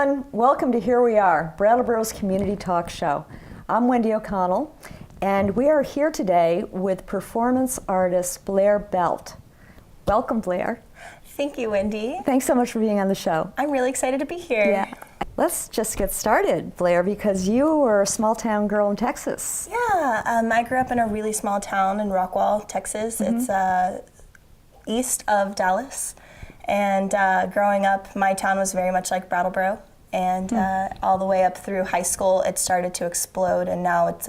everyone. Welcome to Here We Are, Brattleboro's community talk show. I'm Wendy O'Connell, and we are here today with performance artist Blair Belt. Welcome, Blair. Thank you, Wendy. Thanks so much for being on the show. I'm really excited to be here. Yeah. Let's just get started, Blair, because you were a small town girl in Texas. Yeah, I grew up in a really small town in Rockwall, Texas. It's east of Dallas. And growing up, my town was very much like Brattleboro. And all the way up through high school, it started to explode. And now it's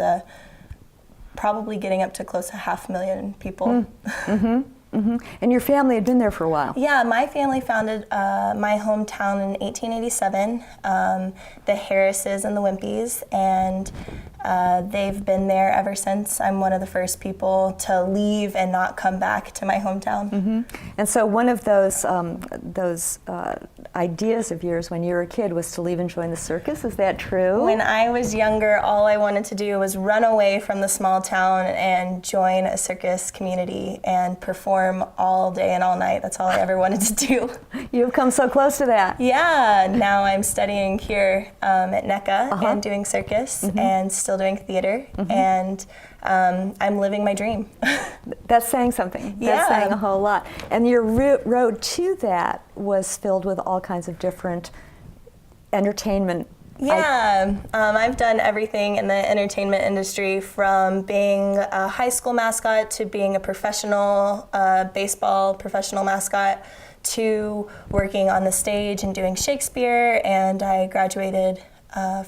probably getting up to close to 500,000 people. And your family had been there for a while. Yeah, my family founded my hometown in 1887, the Harrises and the Wimpeys, and they've been there ever since. I'm one of the first people to leave and not come back to my hometown. And so one of those ideas of yours when you were a kid was to leave and join the circus. Is that true? When I was younger, all I wanted to do was run away from the small town and join a circus community and perform all day and all night. That's all I ever wanted to do. You've come so close to that. Yeah, now I'm studying here at NECA and doing circus and still doing theater, and I'm living my dream. That's saying something. Yeah. That's saying a whole lot. And your road to that was filled with all kinds of different entertainment. Yeah, I've done everything in the entertainment industry, from being a high school mascot to being a professional baseball professional mascot to working on the stage and doing Shakespeare. And I graduated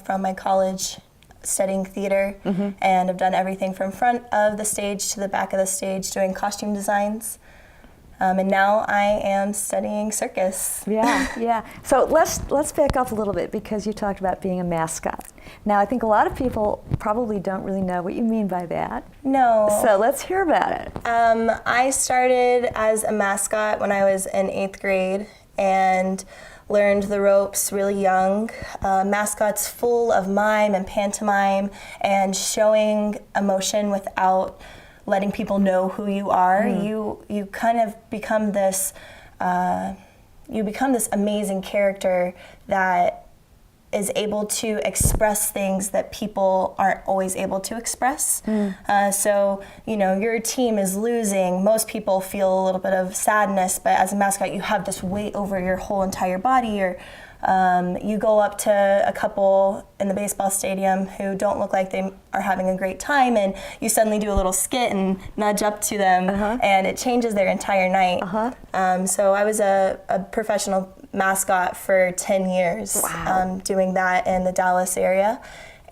from my college studying theater and have done everything from front of the stage to the back of the stage doing costume designs. And now I am studying circus. Yeah. So let's back up a little bit, because you talked about being a mascot. Now, I think a lot of people probably don't really know what you mean by that. No. So let's hear about it. I started as a mascot when I was in 8th grade and learned the ropes really young. Mascots full of mime and pantomime and showing emotion without letting people know who you are. You kind of become this amazing character that is able to express things that people aren't always able to express. So, your team is losing. Most people feel a little bit of sadness, but as a mascot, you have this weight over your whole entire body. Or you go up to a couple in the baseball stadium who don't look like they are having a great time, and you suddenly do a little skit and nudge up to them, and it changes their entire night. So I was a professional mascot for 10 years, doing that in the Dallas area.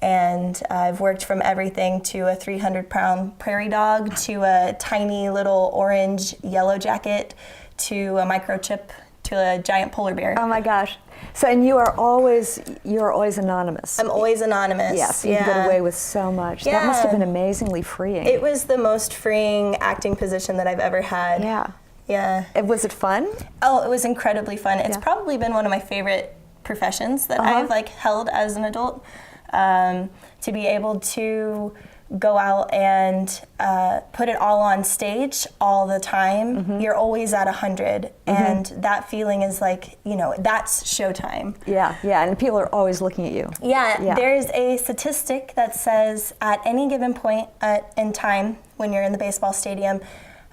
And I've worked from everything to a 300-pound prairie dog to a tiny little orange yellow jacket to a microchip to a giant polar bear. Oh my gosh. So, and you're always anonymous. I'm always anonymous. Yes, you get away with so much. Yeah. That must have been amazingly freeing. It was the most freeing acting position that I've ever had. Yeah. Was it fun? Oh, it was incredibly fun. It's probably been one of my favorite professions that I've held as an adult. To be able to go out and put it all on stage all the time. You're always at 100, and that feeling is like, that's showtime. Yeah, and people are always looking at you. Yeah, there's a statistic that says at any given point in time when you're in the baseball stadium,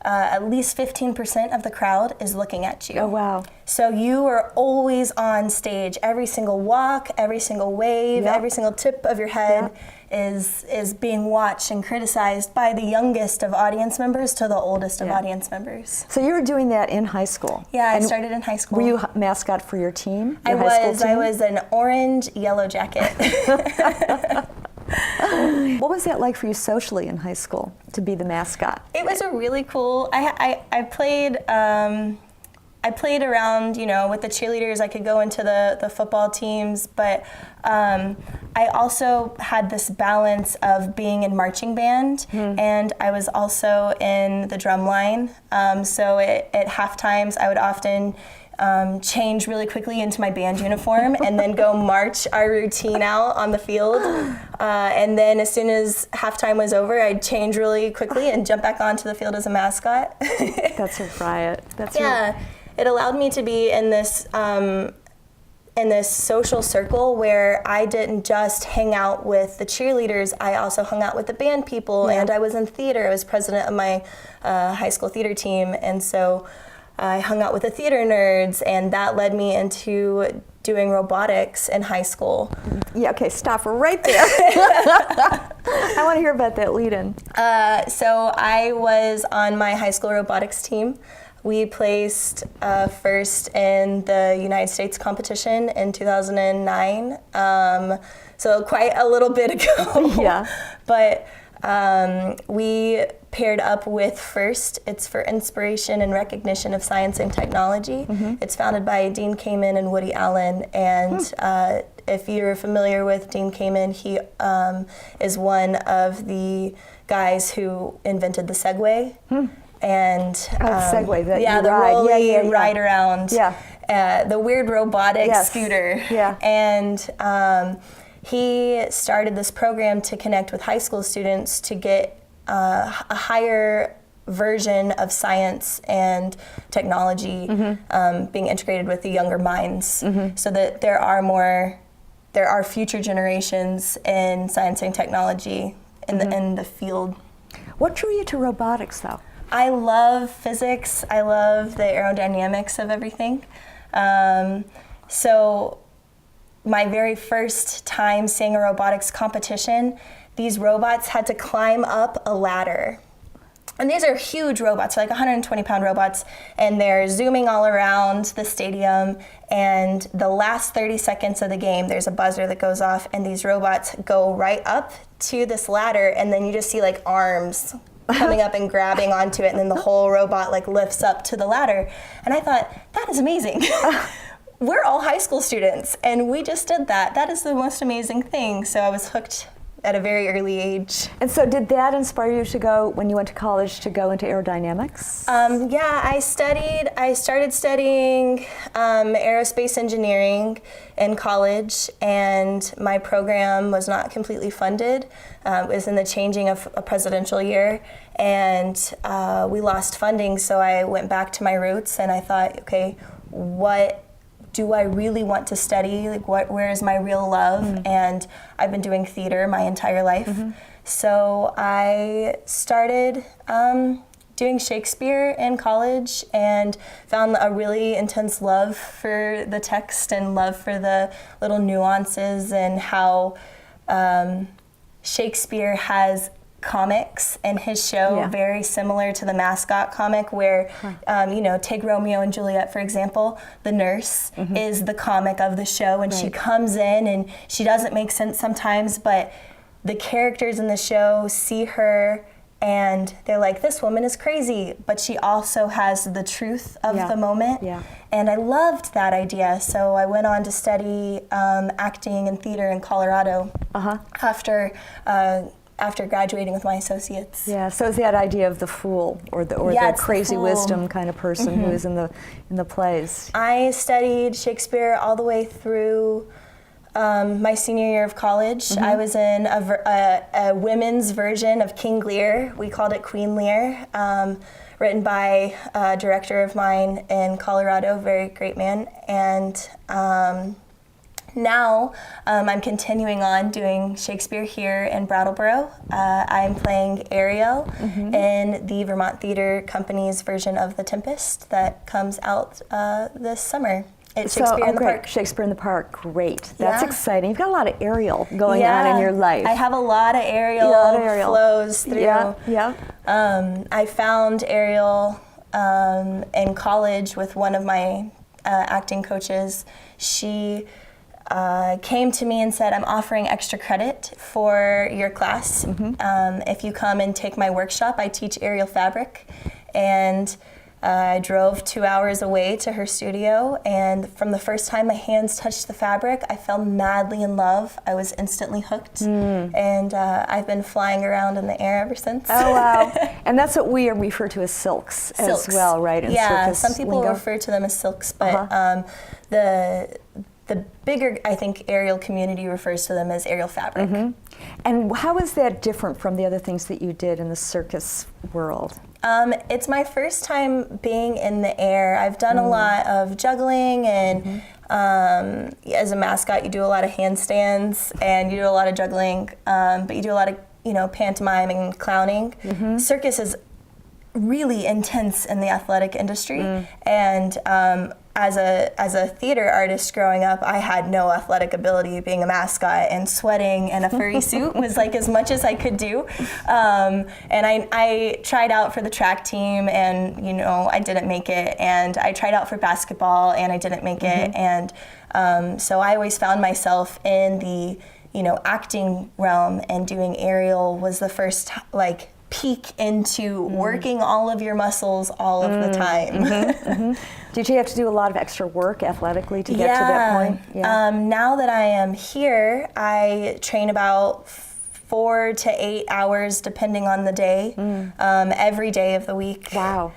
at least 15% of the crowd is looking at you. Oh, wow. So you are always on stage. Every single walk, every single wave, every single tip of your head is being watched and criticized by the youngest of audience members to the oldest of audience members. So you were doing that in high school? Yeah, I started in high school. Were you a mascot for your team? I was an orange yellow jacket. What was that like for you socially in high school, to be the mascot? It was a really cool. I played around, with the cheerleaders. I could go into the football teams, but I also had this balance of being in marching band, and I was also in the drum line. So at half times, I would often change really quickly into my band uniform and then go march our routine out on the field. And then as soon as halftime was over, I'd change really quickly and jump back onto the field as a mascot. That's a riot. It allowed me to be in this in this social circle where I didn't just hang out with the cheerleaders, I also hung out with the band people, and I was in theater. I was president of my high school theater team, and so I hung out with the theater nerds, and that led me into doing robotics in high school. Yeah, okay, stop right there. I want to hear about that lead-in. So I was on my high school robotics team. We placed first in the United States competition in 2009. So quite a little bit ago. Yeah. But we paired up with FIRST. It's for Inspiration and Recognition of Science and Technology. It's founded by Dean Kamen and Woody Allen. And if you're familiar with Dean Kamen, he is one of the guys who invented the Segway. And Segway that yeah, you the ride. rolly ride around. Yeah. The weird robotic scooter. Yeah. And he started this program to connect with high school students to get a higher version of science and technology being integrated with the younger minds, so that there are future generations in science and technology in the field. What drew you to robotics, though? I love physics. I love the aerodynamics of everything. So my very first time seeing a robotics competition, these robots had to climb up a ladder. And these are huge robots, like 120-pound robots, and they're zooming all around the stadium. And the last 30 seconds of the game, there's a buzzer that goes off, and these robots go right up to this ladder, and then you just see like arms coming up and grabbing onto it, and then the whole robot like lifts up to the ladder. And I thought, that is amazing. We're all high school students, and we just did that. That is the most amazing thing. So I was hooked at a very early age. And so did that inspire you to go, when you went to college, to go into aerodynamics? Yeah, I started studying aerospace engineering in college, and my program was not completely funded. It was in the changing of a presidential year, and we lost funding, so I went back to my roots, and I thought, okay, what do I really want to study? Like, where is my real love? And I've been doing theater my entire life. So I started doing Shakespeare in college and found a really intense love for the text and love for the little nuances and how Shakespeare has comics in his show very similar to the Mascot comic, where take Romeo and Juliet, for example. The nurse is the comic of the show, and she comes in and she doesn't make sense sometimes, but the characters in the show see her and they're like, this woman is crazy, but she also has the truth of the moment. And I loved that idea, so I went on to study acting and theater in Colorado after graduating with my associates. Yeah, so it's that idea of the fool or the crazy wisdom kind of person who is in the plays. I studied Shakespeare all the way through my senior year of college. I was in a women's version of King Lear. We called it Queen Lear, written by a director of mine in Colorado, very great man. And now I'm continuing on doing Shakespeare here in Brattleboro. I'm playing Ariel in the Vermont Theater Company's version of The Tempest that comes out this summer. It's Shakespeare in the Park. Shakespeare in the Park, great. That's exciting. You've got a lot of Ariel going on in your life. I have a lot of Ariel flows through. I found Ariel in college with one of my acting coaches. She came to me and said, I'm offering extra credit for your class. If you come and take my workshop, I teach aerial fabric. And I drove 2 hours away to her studio, and from the first time my hands touched the fabric, I fell madly in love. I was instantly hooked, and I've been flying around in the air ever since. Oh, wow. And that's what we refer to as silks as well, right? In circus some people lingo. refer to them as silks, but the bigger, I think, aerial community refers to them as aerial fabric. And how is that different from the other things that you did in the circus world? It's my first time being in the air. I've done a lot of juggling and As a mascot, you do a lot of handstands and you do a lot of juggling, but you do a lot of, pantomime and clowning. Circus is really intense in the athletic industry, and as a theater artist growing up, I had no athletic ability. Being a mascot and sweating in a furry suit was like as much as I could do. And I tried out for the track team, and I didn't make it. And I tried out for basketball, and I didn't make it. And so I always found myself in the acting realm, and doing Ariel was the first peek into working all of your muscles all of the time. Did you have to do a lot of extra work athletically to get to that point? Yeah. Now that I am here, I train about 4 to 8 hours depending on the day, every day of the week. Wow.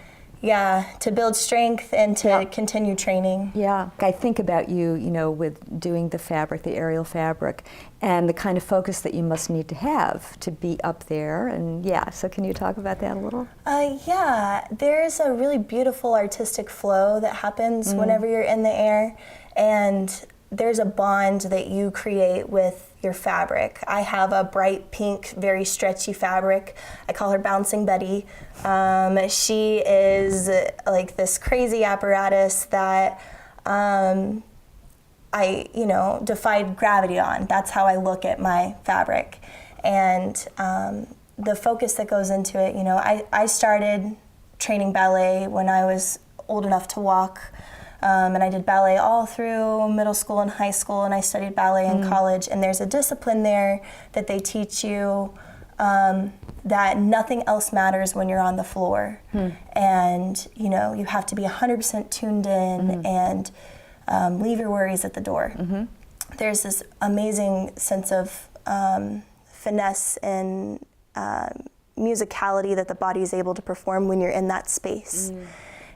Yeah, to build strength and to continue training. Yeah, I think about you, with doing the fabric, the aerial fabric, and the kind of focus that you must need to have to be up there. And so can you talk about that a little? Yeah, there's a really beautiful artistic flow that happens whenever you're in the air, and there's a bond that you create with your fabric. I have a bright pink, very stretchy fabric. I call her Bouncing Betty. She is like this crazy apparatus that I, defied gravity on. That's how I look at my fabric. And the focus that goes into it, I started training ballet when I was old enough to walk. And I did ballet all through middle school and high school, and I studied ballet in college. And there's a discipline there that they teach you that nothing else matters when you're on the floor. And, you have to be 100% tuned in and leave your worries at the door. There's this amazing sense of finesse and musicality that the body is able to perform when you're in that space.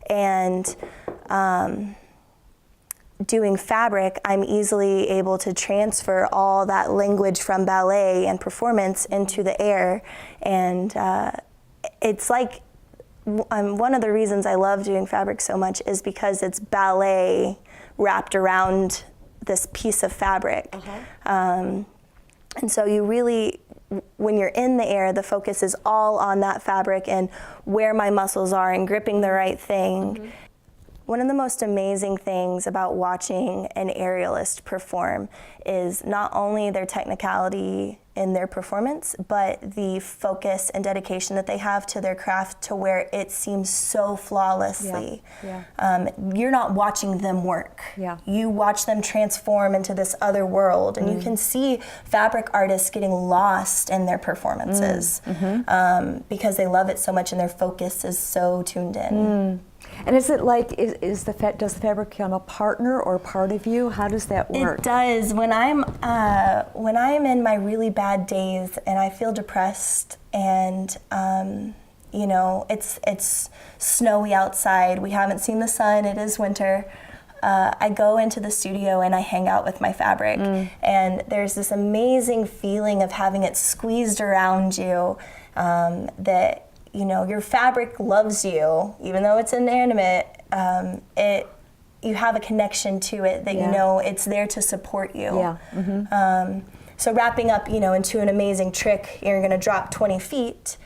And doing fabric, I'm easily able to transfer all that language from ballet and performance into the air. And it's like one of the reasons I love doing fabric so much is because it's ballet wrapped around this piece of fabric. And so you really, when you're in the air, the focus is all on that fabric and where my muscles are and gripping the right thing. One of the most amazing things about watching an aerialist perform is not only their technicality in their performance, but the focus and dedication that they have to their craft to where it seems so flawlessly. You're not watching them work. You watch them transform into this other world, and you can see fabric artists getting lost in their performances because they love it so much and their focus is so tuned in. And is it like, does the fabric become a partner or part of you? How does that work? It does. When I'm in my really bad days and I feel depressed and it's snowy outside, we haven't seen the sun, it is winter, I go into the studio and I hang out with my fabric. And there's this amazing feeling of having it squeezed around you that your fabric loves you, even though it's inanimate. You have a connection to it that it's there to support you. So wrapping up, into an amazing trick, you're going to drop 20 feet.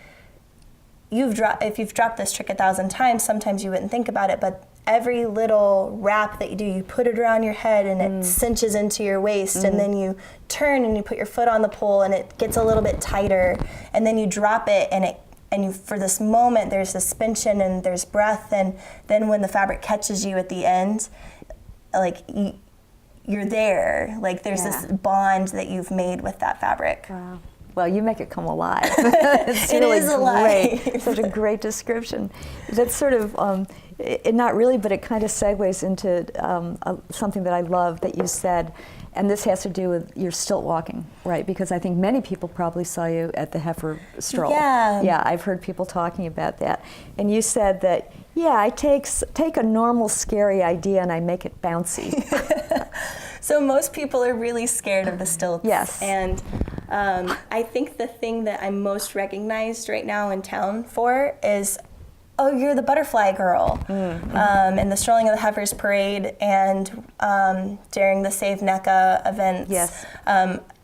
If you've dropped this trick 1,000 times, sometimes you wouldn't think about it, but every little wrap that you do, you put it around your head and it cinches into your waist, and then you turn and you put your foot on the pole and it gets a little bit tighter, and then you drop it and you, for this moment, there's suspension and there's breath, and then when the fabric catches you at the end, you're there. There's this bond that you've made with that fabric. Wow. Well, you make it come alive. It's it really is alive. Great. Such a great description. That's sort of, not really, but it kind of segues into something that I love that you said. And this has to do with your stilt walking, right? Because I think many people probably saw you at the heifer stroll. Yeah, I've heard people talking about that. And you said that, I take a normal scary idea and I make it bouncy. So most people are really scared of the stilts. Yes. And I think the thing that I'm most recognized right now in town for is oh, you're the butterfly girl. In the Strolling of the Heifers parade and during the Save NECA events. Yes.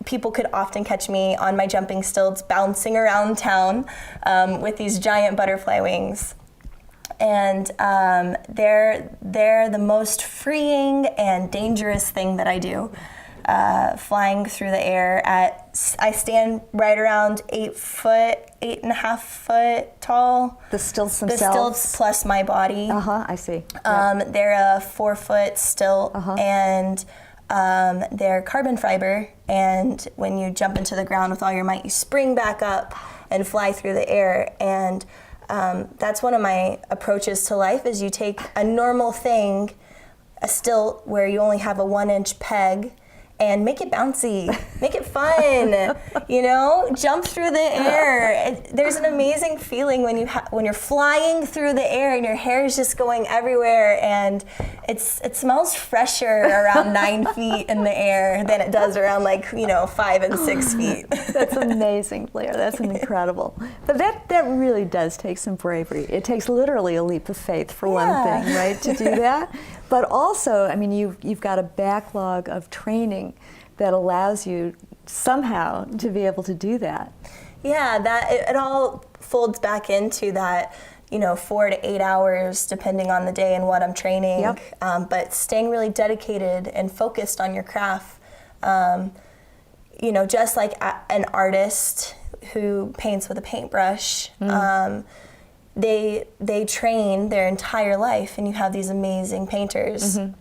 People could often catch me on my jumping stilts bouncing around town with these giant butterfly wings. And they're the most freeing and dangerous thing that I do. Flying through the air I stand right around 8.5 foot tall. The stilts themselves? The stilts plus my body. I see. They're a 4-foot stilt, and they're carbon fiber, and when you jump into the ground with all your might, you spring back up and fly through the air. And that's one of my approaches to life, is you take a normal thing, a stilt where you only have a 1-inch peg, and make it bouncy, make it fun, jump through the air. There's an amazing feeling when you're flying through the air and your hair is just going everywhere, and it smells fresher around 9 feet in the air than it does around 5 and 6 feet. That's amazing, Blair. That's incredible. But that really does take some bravery. It takes literally a leap of faith for one thing, right, to do that. But also, I mean, you've got a backlog of training that allows you somehow to be able to do that. Yeah, it all folds back into that, 4 to 8 hours, depending on the day and what I'm training. Yep. But staying really dedicated and focused on your craft. Just like an artist who paints with a paintbrush. They train their entire life, and you have these amazing painters and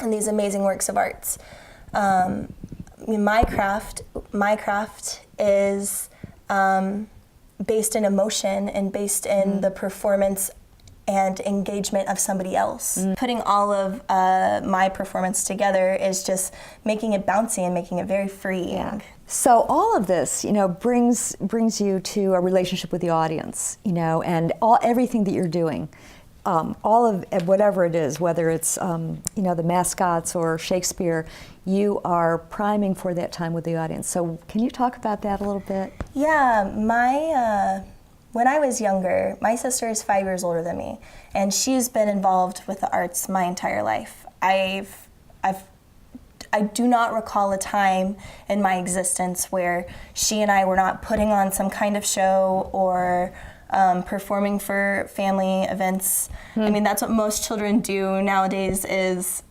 these amazing works of arts. My craft is based in emotion and based in the performance and engagement of somebody else. Putting all of my performance together is just making it bouncy and making it very freeing. Yeah. So all of this, brings you to a relationship with the audience, and everything that you're doing, all of whatever it is, whether it's the mascots or Shakespeare, you are priming for that time with the audience. So can you talk about that a little bit? Yeah, when I was younger, my sister is 5 years older than me, and she's been involved with the arts my entire life. I do not recall a time in my existence where she and I were not putting on some kind of show or performing for family events. I mean, that's what most children do nowadays is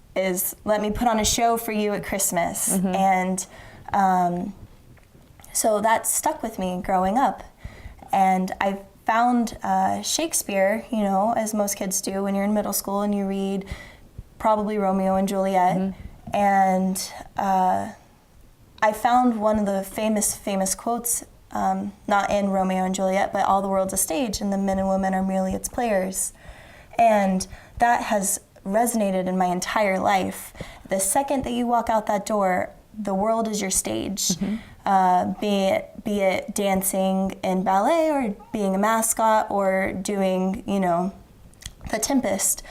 let me put on a show for you at Christmas. And so that stuck with me growing up. And I found Shakespeare, as most kids do when you're in middle school and you read probably Romeo and Juliet. And I found one of the famous quotes, not in Romeo and Juliet, but all the world's a stage and the men and women are merely its players. And that has resonated in my entire life. The second that you walk out that door, the world is your stage. Be it dancing in ballet or being a mascot or doing, The Tempest,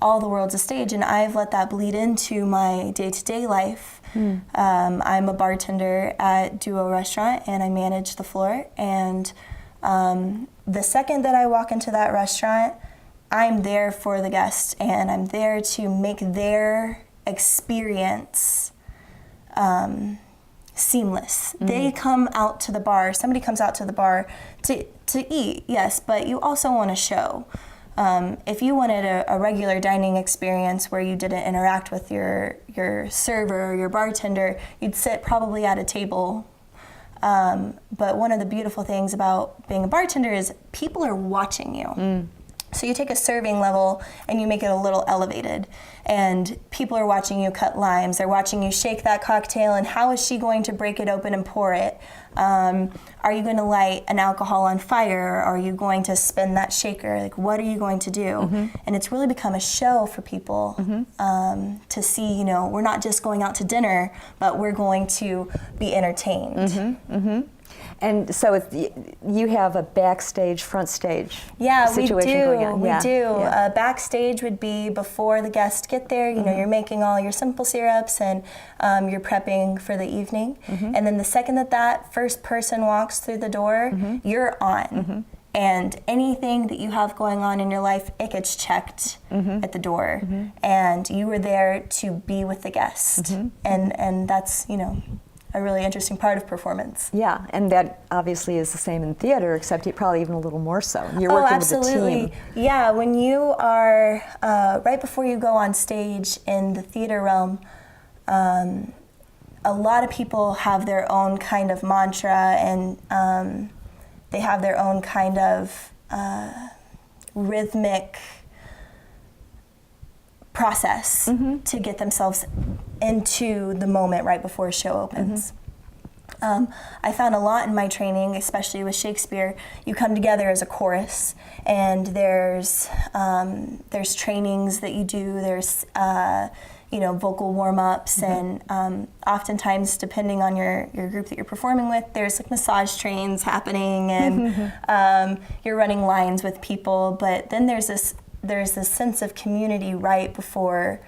all the world's a stage, and I've let that bleed into my day-to-day life. I'm a bartender at Duo Restaurant, and I manage the floor, and the second that I walk into that restaurant, I'm there for the guests, and I'm there to make their experience seamless. They come out to the bar, somebody comes out to the bar to eat, yes, but you also want a show. If you wanted a regular dining experience where you didn't interact with your server or your bartender, you'd sit probably at a table. But one of the beautiful things about being a bartender is people are watching you. So you take a serving level and you make it a little elevated, and people are watching you cut limes. They're watching you shake that cocktail, and how is she going to break it open and pour it? Are you going to light an alcohol on fire? Are you going to spin that shaker? Like, what are you going to do? And it's really become a show for people to see, we're not just going out to dinner, but we're going to be entertained. And so you have a backstage, front stage situation going on. We do. Backstage would be before the guests get there. You're making all your simple syrups and you're prepping for the evening. And then the second that first person walks through the door, you're on. and anything that you have going on in your life, it gets checked at the door, and you were there to be with the guest, and that's, you know, a really interesting part of performance. Yeah, and that obviously is the same in theater, except probably even a little more so. You're working absolutely. with a team. Yeah, when you are, right before you go on stage in the theater realm, a lot of people have their own kind of mantra, and they have their own kind of rhythmic process to get themselves into the moment right before a show opens. I found a lot in my training, especially with Shakespeare, you come together as a chorus, and there's trainings that you do, there's you know, vocal warm-ups, and oftentimes, depending on your group that you're performing with, there's like massage trains happening, and you're running lines with people, but then there's this sense of community right before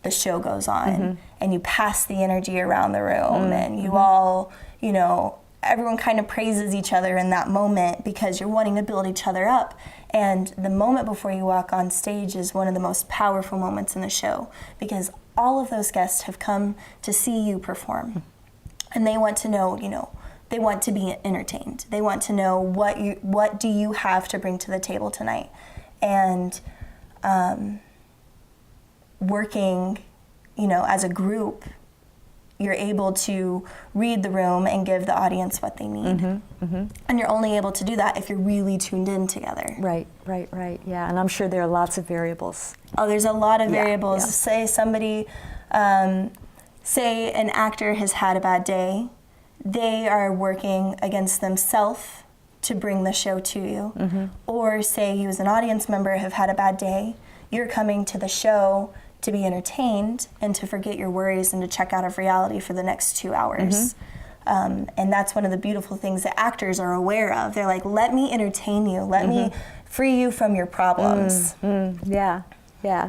the show goes on, and you pass the energy around the room, and you all, you know, everyone kind of praises each other in that moment because you're wanting to build each other up. And the moment before you walk on stage is one of the most powerful moments in the show, because all of those guests have come to see you perform, and they want to know, you know, they want to be entertained. They want to know what do you have to bring to the table tonight. And working, you know, as a group, you're able to read the room and give the audience what they need. And you're only able to do that if you're really tuned in together. Right, yeah. And I'm sure there are lots of variables. Oh, there's a lot of variables. Yeah. Say somebody, say an actor has had a bad day, they are working against themselves to bring the show to you. Or say you as an audience member have had a bad day, you're coming to the show to be entertained and to forget your worries and to check out of reality for the next 2 hours. And that's one of the beautiful things that actors are aware of. They're like, let me entertain you, let me free you from your problems. Yeah,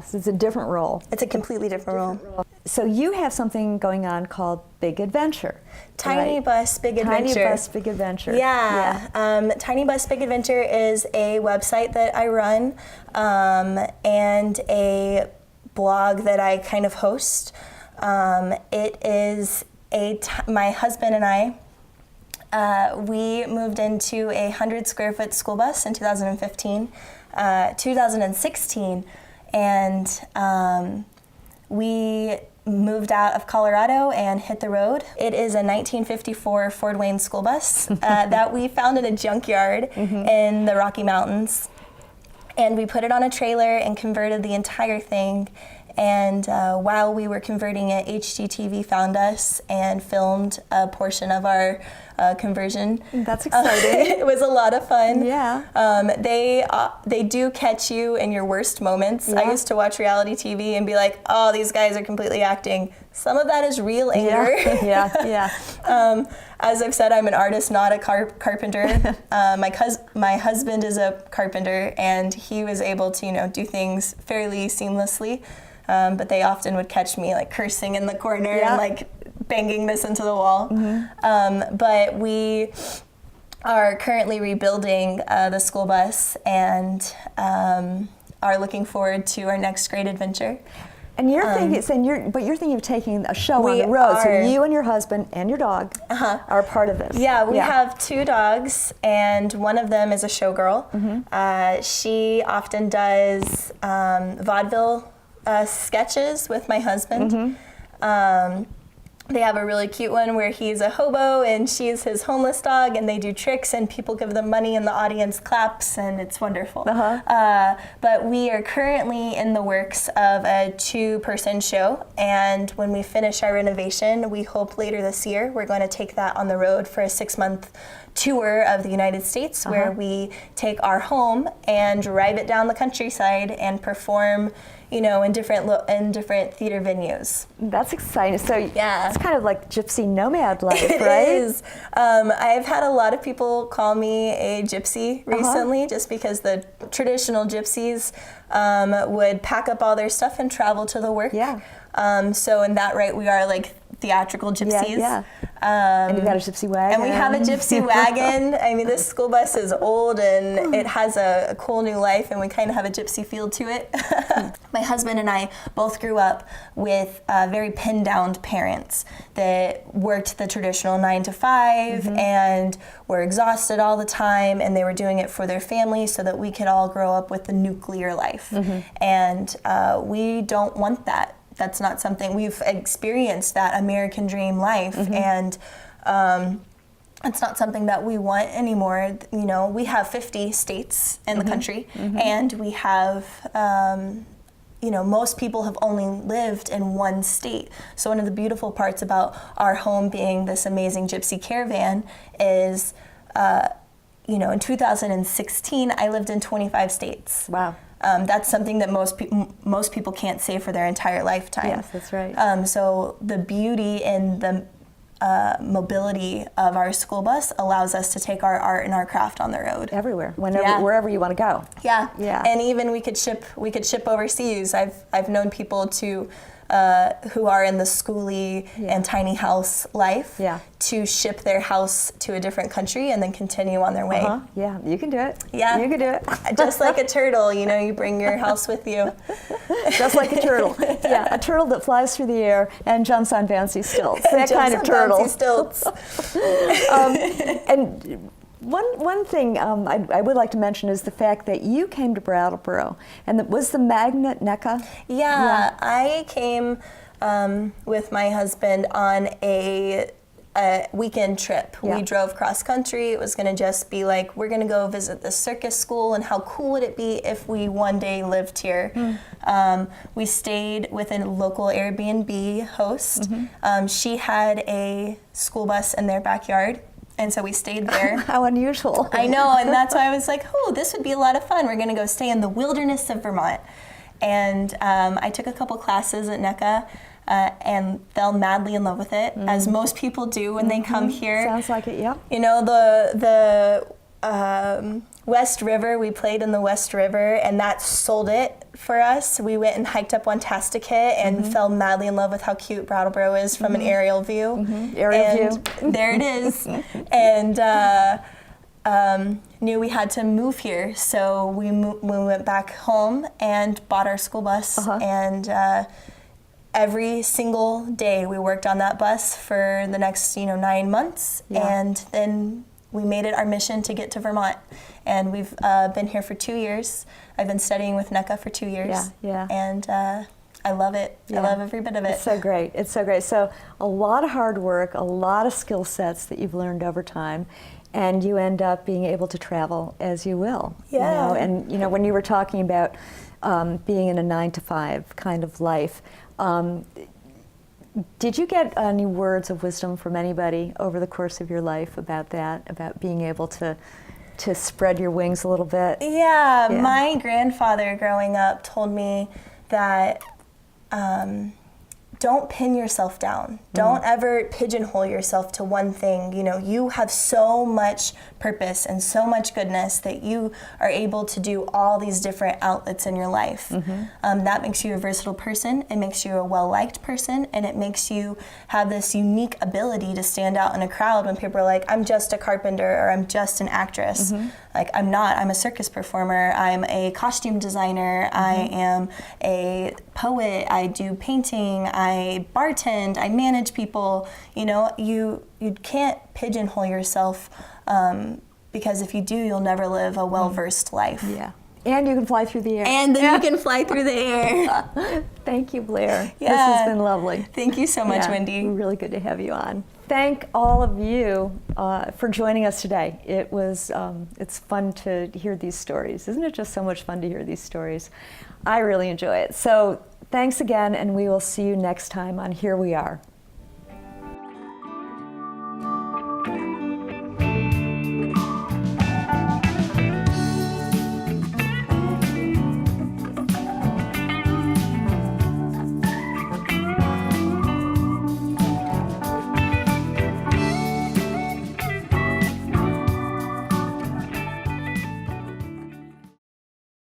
so it's a different role. It's a completely different role. So you have something going on called Big Adventure. Tiny right? Bus Big Adventure. Tiny Bus Big Adventure. Yeah. Tiny Bus Big Adventure is a website that I run, and a blog that I kind of host. It is my husband and I, we moved into a 100-square-foot school bus in 2016, and we moved out of Colorado and hit the road. It is a 1954 Ford Wayne school bus that we found in a junkyard in the Rocky Mountains. And we put it on a trailer and converted the entire thing. And while we were converting it, HGTV found us and filmed a portion of our conversion. That's exciting. It was a lot of fun. Yeah. They do catch you in your worst moments. Yeah. I used to watch reality TV and be like, oh, these guys are completely acting. Some of that is real anger. Yeah. As I've said, I'm an artist, not a carpenter. My husband is a carpenter, and he was able to, you know, do things fairly seamlessly. But they often would catch me like cursing in the corner and like banging this into the wall. But we are currently rebuilding the school bus, and are looking forward to our next great adventure. And you're thinking of taking a show on the road. So you and your husband and your dog are part of this. Yeah, we have 2 dogs, and one of them is a showgirl. She often does vaudeville sketches with my husband. They have a really cute one where he's a hobo and she's his homeless dog, and they do tricks and people give them money and the audience claps, and it's wonderful. But we are currently in the works of a 2-person show, and when we finish our renovation, we hope later this year we're going to take that on the road for a 6-month tour of the United States, where we take our home and drive it down the countryside and perform, you know, in different theater venues. That's exciting. So it's kind of like gypsy nomad life, right? It is. I've had a lot of people call me a gypsy recently, just because the traditional gypsies would pack up all their stuff and travel to the work. So in that right, we are like theatrical gypsies. Yeah. And you've got a gypsy wagon. And we have a gypsy wagon. I mean, this school bus is old and it has a cool new life, and we kind of have a gypsy feel to it. My husband and I both grew up with very pinned down parents that worked the traditional 9 to 5 and were exhausted all the time, and they were doing it for their family so that we could all grow up with the nuclear life. And we don't want that. That's not something we've experienced, that American dream life, and it's not something that we want anymore. You know, we have 50 states in the country, and we have, you know, most people have only lived in one state. So one of the beautiful parts about our home being this amazing gypsy caravan is, you know, in 2016, I lived in 25 states. Wow. That's something that most people can't say for their entire lifetime. Yes, that's right. So the beauty and the mobility of our school bus allows us to take our art and our craft on the road Everywhere, whenever, wherever you want to go. Yeah. Yeah. And even we could ship overseas. I've known people to who are in the schoolie and tiny house life to ship their house to a different country and then continue on their way. Yeah, you can do it. Yeah. You can do it. Just like a turtle, you know, you bring your house with you. Just like a turtle. Yeah, a turtle that flies through the air and jumps on bouncy stilts. That kind of turtle. Bouncy stilts. And one thing I would like to mention is the fact that you came to Brattleboro, and was the magnet NECA? Yeah, I came with my husband on a weekend trip. We drove cross country. It was going to just be like, we're going to go visit the circus school, and how cool would it be if we one day lived here. We stayed with a local Airbnb host. She had a school bus in their backyard, and so we stayed there. How unusual. I know, and that's why I was like, oh, this would be a lot of fun. We're going to go stay in the wilderness of Vermont. And I took a couple classes at NECA and fell madly in love with it, as most people do when they come here. Sounds like it, yeah. You know, the West River, we played in the West River, and that sold it for us. We went and hiked up Wantastiquet and fell madly in love with how cute Brattleboro is from an aerial view. Aerial view. There it is. And knew we had to move here, so we went back home and bought our school bus, and every single day we worked on that bus for the next 9 months, and then we made it our mission to get to Vermont. And we've been here for 2 years. I've been studying with NECA for 2 years. And I love it. I love every bit of it. It's so great. It's so great. So a lot of hard work, a lot of skill sets that you've learned over time, and you end up being able to travel as you will. Yeah. And when you were talking about being in a 9 to 5 kind of life, did you get any words of wisdom from anybody over the course of your life about that, about being able to spread your wings a little bit? Yeah. My grandfather growing up told me that don't pin yourself down. Don't ever pigeonhole yourself to one thing. You have so much purpose and so much goodness that you are able to do all these different outlets in your life. That makes you a versatile person. It makes you a well-liked person, and it makes you have this unique ability to stand out in a crowd when people are like, I'm just a carpenter, or I'm just an actress. Like, I'm not. I'm a circus performer. I'm a costume designer. I am a poet. I do painting. I bartend. I manage people. You can't pigeonhole yourself, because if you do, you'll never live a well-versed life. Yeah. And you can fly through the air. And then you can fly through the air. Thank you, Blair. Yeah. This has been lovely. Thank you so much, Wendy. Really good to have you on. Thank all of you for joining us today. It was, it's fun to hear these stories. Isn't it just so much fun to hear these stories? I really enjoy it. So thanks again, and we will see you next time on Here We Are.